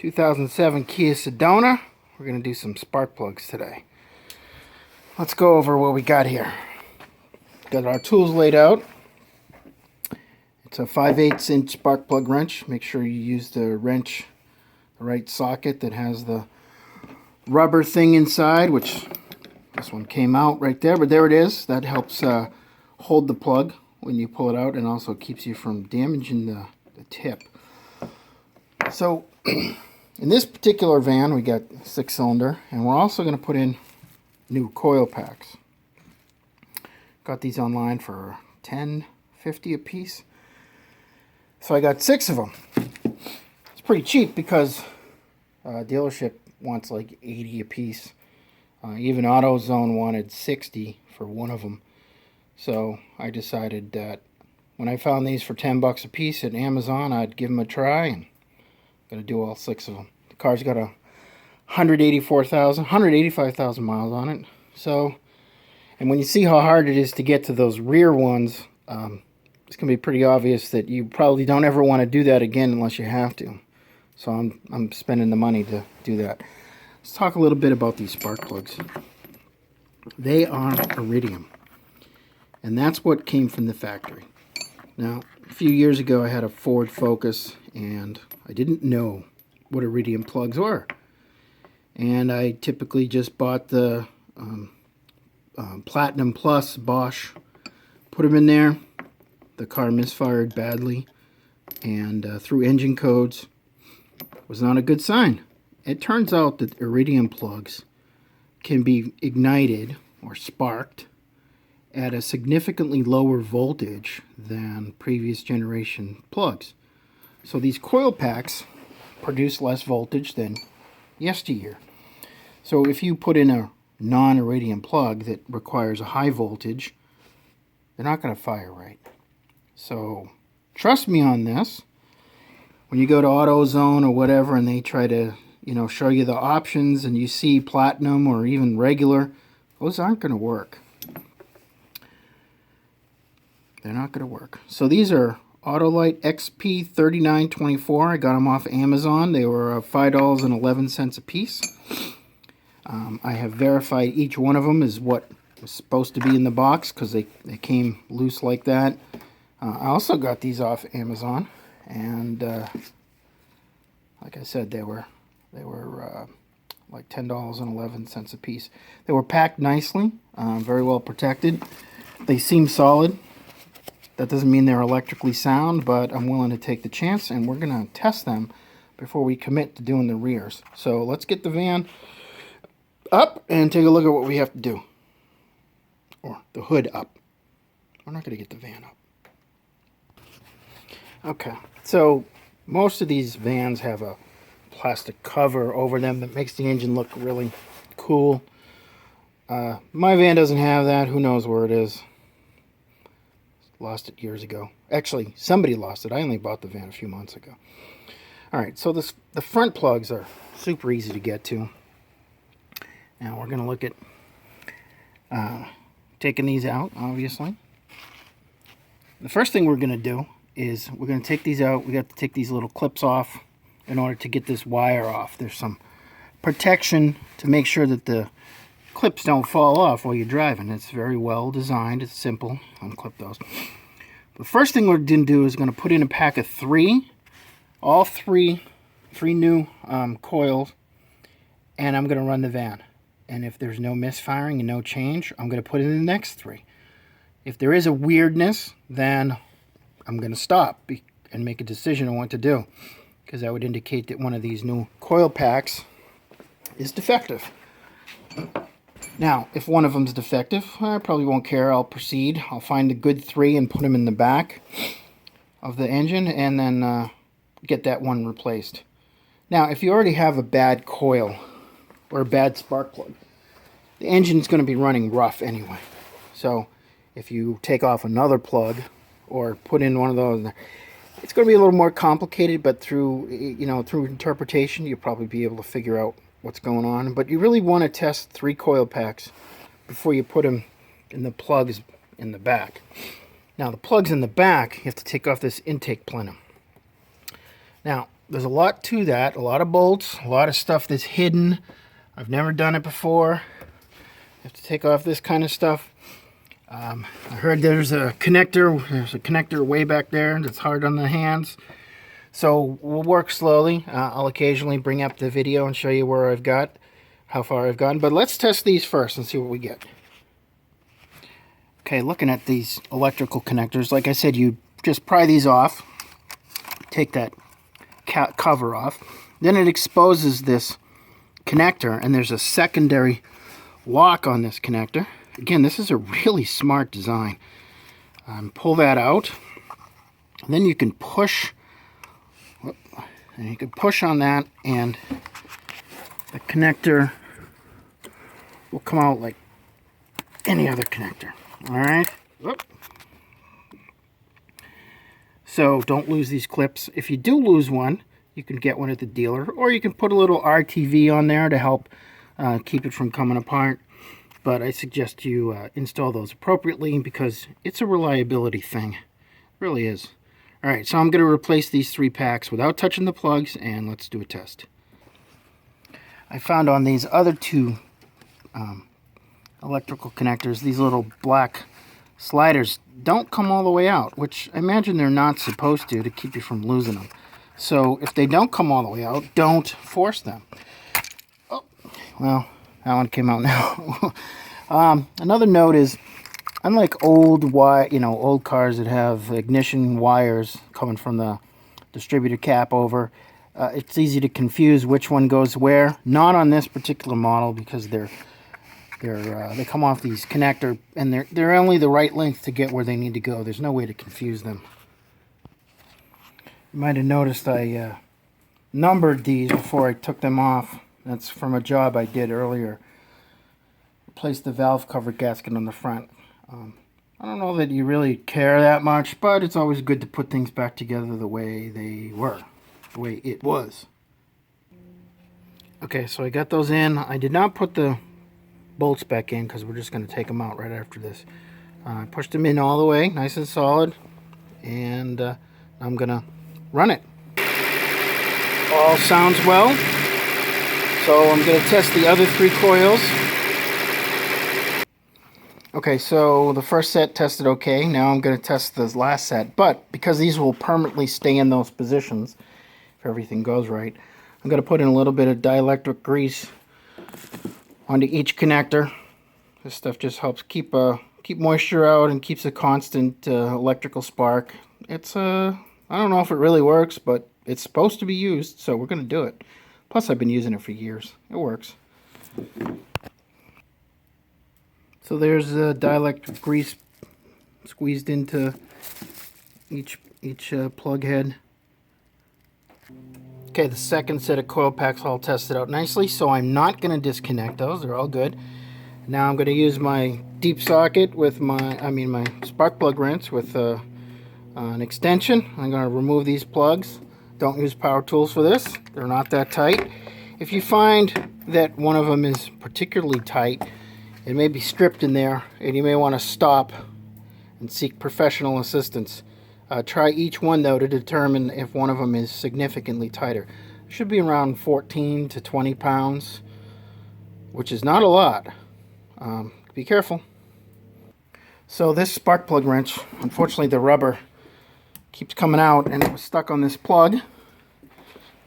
2007 Kia Sedona. We're going to do some spark plugs today. Let's go over what we got here. Got our tools laid out. It's a 5/8 inch spark plug wrench. Make sure you use the wrench, the right socket that has the rubber thing inside, which this one came out right there, but there it is. That helps hold the plug when you pull it out, and also keeps you from damaging the tip. So in this particular van, we got 6-cylinder, and we're also going to put in new coil packs. Got these online for $10.50 a piece. So I got 6 of them. It's pretty cheap because dealership wants like 80 a piece. Even AutoZone wanted 60 for one of them. So I decided that when I found these for 10 bucks a piece at Amazon, I'd give them a try, and I'm going to do all 6 of them. The car's got 185,000 miles on it. So, and when you see how hard it is to get to those rear ones, it's going to be pretty obvious that you probably don't ever want to do that again unless you have to. So I'm spending the money to do that. Let's talk a little bit about these spark plugs. They are iridium, and that's what came from the factory. Now, a few years ago I had a Ford Focus, and I didn't know what iridium plugs were. And I typically just bought the Platinum Plus Bosch, put them in there. The car misfired badly, and through engine codes, was not a good sign. It turns out that iridium plugs can be ignited or sparked at a significantly lower voltage than previous generation plugs. So these coil packs produce less voltage than yesteryear. So if you put in a non-iridium plug that requires a high voltage, they're not going to fire right. So trust me on this. When you go to AutoZone or whatever and they try to, show you the options, and you see platinum or even regular, those aren't going to work. They're not going to work. So these are Autolite XP3924. I got them off Amazon. They were $5.11 a piece. I have verified each one of them is what was supposed to be in the box, because they came loose like that. I also got these off Amazon, and like I said, they were like $10.11 a piece. They were packed nicely, very well protected. They seem solid. That doesn't mean they're electrically sound, but I'm willing to take the chance, and we're going to test them before we commit to doing the rears. So let's get the van up and take a look at what we have to do. Or the hood up. We're not going to get the van up. Okay, so most of these vans have a plastic cover over them that makes the engine look really cool. My van doesn't have that. Who knows where it is? Lost it years ago. Actually, somebody lost it. I only bought the van a few months ago. Alright, so the front plugs are super easy to get to. Now we're going to look at taking these out, obviously. The first thing we're going to do is we're going to take these out. We got to take these little clips off in order to get this wire off. There's some protection to make sure that the clips don't fall off while you're driving. It's very well designed. It's simple. Unclip those. The first thing we're going to do is going to put in a pack of 3, all three new coils, and I'm going to run the van. And if there's no misfiring and no change, I'm going to put in the next 3. If there is a weirdness, then I'm going to stop and make a decision on what to do, because that would indicate that one of these new coil packs is defective. Now, if one of them is defective, I probably won't care. I'll proceed. I'll find the good 3 and put them in the back of the engine, and then get that one replaced. Now, if you already have a bad coil or a bad spark plug, the engine's going to be running rough anyway. So if you take off another plug or put in one of those, it's going to be a little more complicated, but through interpretation, you'll probably be able to figure out what's going on. But you really want to test 3 coil packs before you put them in the plugs in the back. Now, the plugs in the back, you have to take off this intake plenum. Now, there's a lot to that, a lot of bolts, a lot of stuff that's hidden. I've never done it before. You have to take off this kind of stuff. I heard there's a connector way back there that's hard on the hands. So we'll work slowly. I'll occasionally bring up the video and show you where how far I've gotten. But let's test these first and see what we get. Okay, looking at these electrical connectors, like I said, you just pry these off, take that cover off, then it exposes this connector, and there's a secondary lock on this connector. Again, this is a really smart design. Pull that out, and then you can push, on that, and the connector will come out like any other connector. All right. Whoop. So don't lose these clips. If you do lose one, you can get one at the dealer, or you can put a little RTV on there to help keep it from coming apart. But I suggest you install those appropriately because it's a reliability thing. It really is. All right, so I'm going to replace these 3 packs without touching the plugs, and let's do a test. I found on these other 2 electrical connectors, these little black sliders don't come all the way out, which I imagine they're not supposed to keep you from losing them. So if they don't come all the way out, don't force them. Oh, well, that one came out now. Another note is, unlike old cars that have ignition wires coming from the distributor cap over, it's easy to confuse which one goes where. Not on this particular model because they come off these connector, and they're only the right length to get where they need to go. There's no way to confuse them. You might have noticed I numbered these before I took them off. That's from a job I did earlier. Replaced the valve cover gasket on the front. I don't know that you really care that much, but it's always good to put things back together the way they were, the way it was. Okay, so I got those in. I did not put the bolts back in because we're just going to take them out right after this. I pushed them in all the way, nice and solid, and I'm going to run it. All sounds well. So I'm going to test the other 3 coils. Okay, so the first set tested okay. Now I'm going to test this last set. But because these will permanently stay in those positions, if everything goes right, I'm going to put in a little bit of dielectric grease onto each connector. This stuff just helps keep moisture out and keeps a constant electrical spark. It's I don't know if it really works, but it's supposed to be used, so we're going to do it. Plus, I've been using it for years. It works. So there's dielectric grease squeezed into each plug head. Okay, the second set of coil packs all tested out nicely, so I'm not going to disconnect those. They're all good. Now I'm going to use my deep socket with my spark plug wrench with an extension. I'm going to remove these plugs. Don't use power tools for this. They're not that tight. If you find that one of them is particularly tight, it may be stripped in there, and you may want to stop and seek professional assistance. Try each one, though, to determine if one of them is significantly tighter. It should be around 14 to 20 pounds, which is not a lot. Be careful. So this spark plug wrench, unfortunately the rubber keeps coming out, and it was stuck on this plug.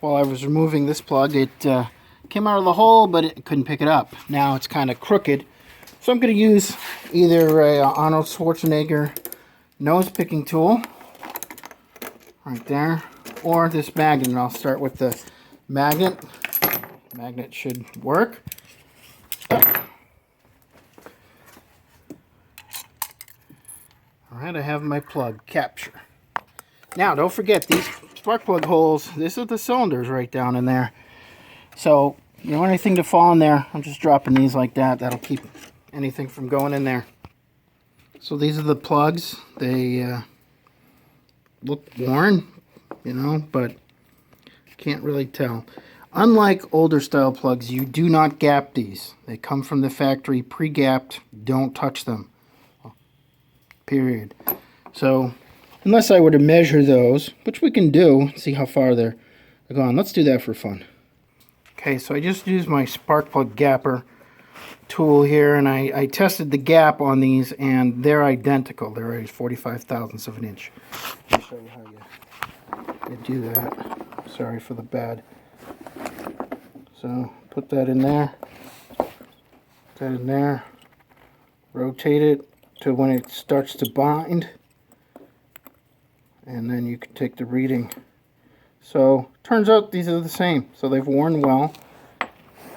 While I was removing this plug, it came out of the hole, but it couldn't pick it up. Now it's kind of crooked. So I'm going to use either a Arnold Schwarzenegger nose picking tool, right there, or this magnet. I'll start with the magnet. Magnet should work. Alright, I have my plug capture. Now, don't forget these spark plug holes. This is the cylinders right down in there. So, you don't want anything to fall in there. I'm just dropping these like that. That'll keep anything from going in there. So these are the plugs. They look worn, but can't really tell. Unlike older style plugs, you do not gap these. They come from the factory pre-gapped. Don't touch them. Period. So unless I were to measure those, which we can do, see how far they're Go on, let's do that for fun. Okay, so I just used my spark plug gapper tool here, and I tested the gap on these, and they're identical. They're a 45 thousandths of an inch. Let me show you how you do that. Sorry for the bad. So put that in there. Put that in there. Rotate it to when it starts to bind, and then you can take the reading. So turns out these are the same, so they've worn well,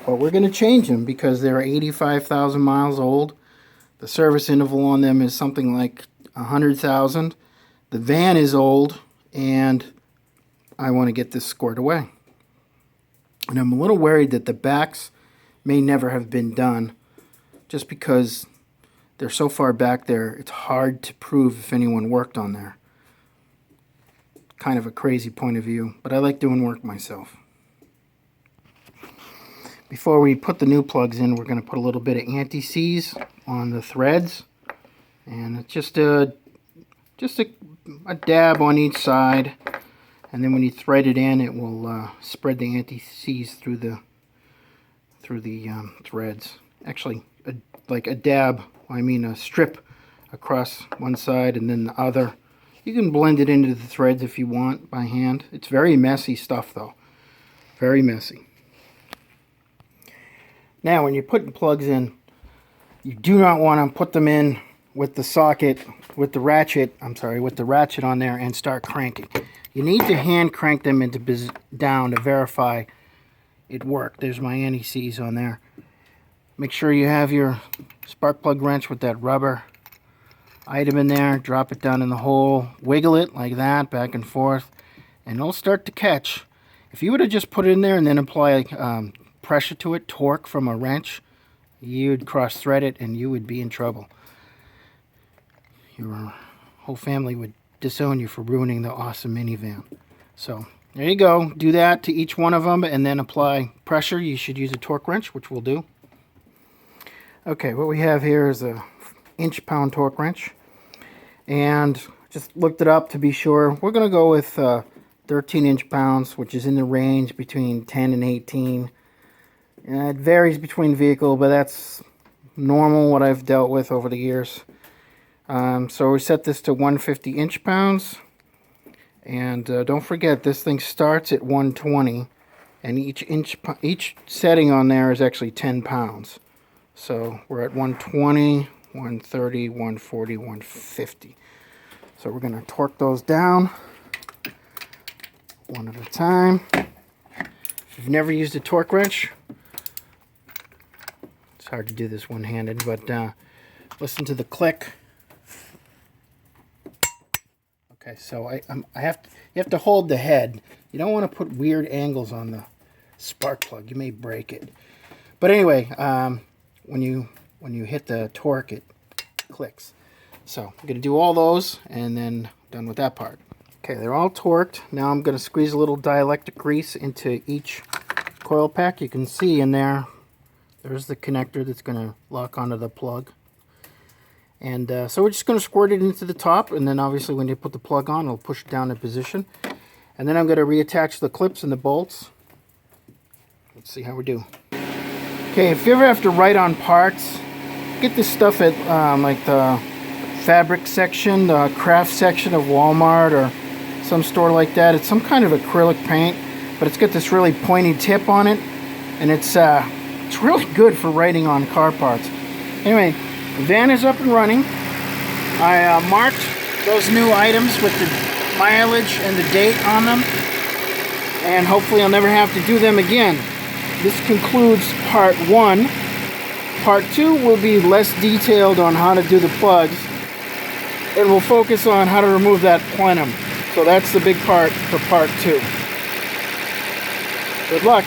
but we're going to change them because they're 85,000 miles old. The service interval on them is something like 100,000. The van is old, and I want to get this squared away. And I'm a little worried that the backs may never have been done, just because they're so far back there, it's hard to prove if anyone worked on there. Kind of a crazy point of view, but I like doing work myself. Before we put the new plugs in, we're going to put a little bit of anti-seize on the threads, and it's just a dab on each side, and then when you thread it in, it will spread the anti-seize through the threads. Actually, like a dab, I mean a strip across one side and then the other. You can blend it into the threads if you want by hand. It's very messy stuff though. Very messy. Now when you're putting plugs in, you do not want to put them in with the socket, with the ratchet on there and start cranking. You need to hand crank them down to verify it worked. There's my anti-seize on there. Make sure you have your spark plug wrench with that rubber item in there. Drop it down in the hole, wiggle it like that, back and forth, and it'll start to catch. If you would have just put it in there and then apply pressure to it, torque from a wrench, you'd cross thread it and you would be in trouble. Your whole family would disown you for ruining the awesome minivan. So there you go. Do that to each one of them and then apply pressure. You should use a torque wrench, which we'll do. Okay, what we have here is a inch-pound torque wrench, and just looked it up to be sure. We're going to go with 13 inch-pounds, which is in the range between 10 and 18. It varies between vehicle, but that's normal what I've dealt with over the years. So we set this to 150 inch-pounds, and don't forget this thing starts at 120, and each setting on there is actually 10 pounds. So we're at 120, 130, 140, 150. So we're going to torque those down one at a time. If you've never used a torque wrench, it's hard to do this one-handed, but listen to the click. Okay, so you have to hold the head. You don't want to put weird angles on the spark plug. You may break it. But anyway, when you hit the torque, it clicks. So I'm going to do all those and then done with that part. Okay, they're all torqued. Now I'm going to squeeze a little dielectric grease into each coil pack. You can see in there's the connector that's going to lock onto the plug. And so we're just going to squirt it into the top, and then obviously when you put the plug on, it'll push it down in position. And then I'm going to reattach the clips and the bolts. Let's see how we do. Okay, if you ever have to write on parts, get this stuff at like the fabric section, the craft section of Walmart or some store like that. It's some kind of acrylic paint, but it's got this really pointy tip on it, and it's really good for writing on car parts. Anyway, the van is up and running. I marked those new items with the mileage and the date on them, and hopefully I'll never have to do them again. This concludes part 1. Part 2 will be less detailed on how to do the plugs. It will focus on how to remove that plenum. So that's the big part for part 2. Good luck.